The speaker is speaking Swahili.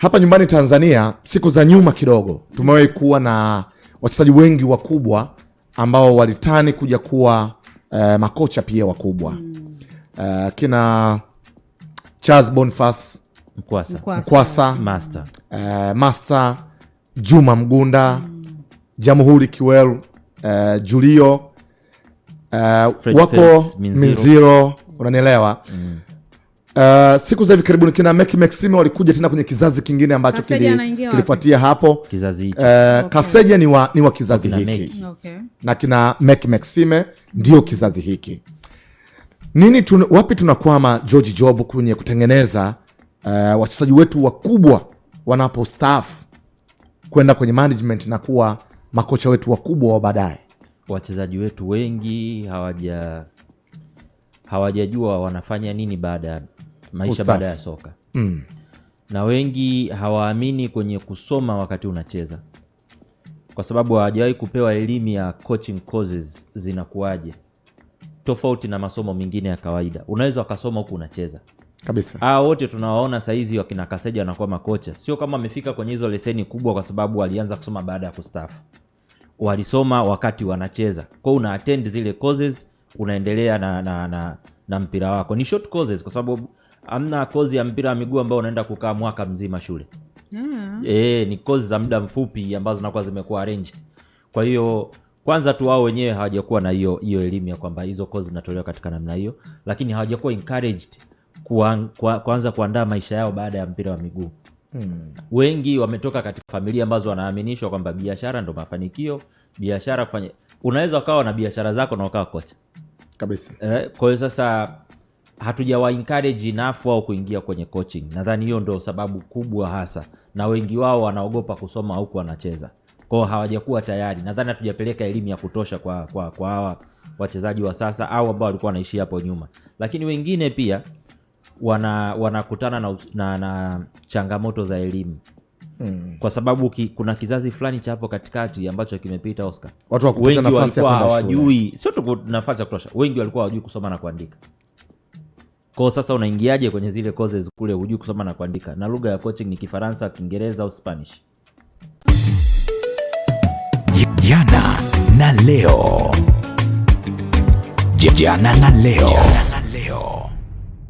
hapa nyumbani Tanzania siku za nyuma kidogo tumewahi kuwa na wachezaji wengi wakubwa ambao walitani kuja kuwa makocha pia wakubwa. Kina Charles Boniface Mkwasa, Master Juma Mgunda, Jamhuri Kiwel, Julio, wako Minziro, unanielewa? Siku za hivi karibuni kina Meki Maxime walikuja tena kwenye kizazi kingine ambacho kilifuatia hapo. Kizazi hiki. Kaseja ni wa kizazi hiki. Na kina Meki Maxime ndio kizazi hiki. Wapi tunakwama George Job kwenye kutengeneza wachezaji wetu wakubwa wanapo staff kwenda kwenye na kuwa makocha wetu wakubwa wa baadaye? Wachezaji wetu wengi hawajajua wanafanya nini baada maisha baada ya soka. Na wengi hawaamini kwenye kusoma wakati unacheza, kwa sababu hawajawahi kupewa elimu ya coaching courses zinakuaje, tofauti na masomo mengine ya kawaida. Unaweza ukasoma huku unacheza kabisa. Wote tunawaona saizi wakina Kaseja wanakuwa makocha, sio kama wamefika kwenye hizo leseni kubwa, kwa sababu walianza kusoma baada ya kustaafu. Walisoma wakati wanacheza. Kwa una attend zile courses, unaendelea na mpira wako. Ni short courses, kwa sababu hamna course ya mpira wa miguu ambao unaenda kukaa mwaka mzima shule. Ni courses za muda mfupi ambazo zinakuwa zimekuwa arranged. Kwa hiyo kwanza tu wao wenyewe hawajakuwa na hiyo elimu ya kwamba hizo courses zinatolewa katika namna hiyo, lakini hawajakuwa encouraged kuanza kuandaa maisha yao baada ya mpira wa miguu. Wengi wametoka katika familia ambazo wanaaminishwa kwamba biashara ndo mafanikio, biashara kufanya. Unaweza ukawa na biashara zako na ukawa kocha kabisa. Kwa hiyo sasa hatujawa encourage enough wao kuingia kwenye coaching. Nadhani hiyo ndo sababu kubwa hasa, na wengi wao wanaogopa kusoma huku wanacheza. Kwa hiyo hawajakuwa tayari. Nadhani hatujapeleka elimu ya kutosha kwa hawa wachezaji wa sasa au ambao walikuwa wanaishi hapo nyuma. Lakini wengine pia wanakutana na changamoto za elimu. Kwa sababu kuna kizazi fulani cha hapo katikati ambacho kimepita Oscar. Watu wakupata nafasi ya kwenda shule. Hawajui, sio tu nafasi ya kutosha. Wengi walikuwa hawajui kusoma na kuandika. Kwa sasa unaingiaje kwenye zile courses kule hujui kusoma na kuandika? Na lugha ya coaching ni Kifaransa, Kiingereza au Spanish. Jana na leo.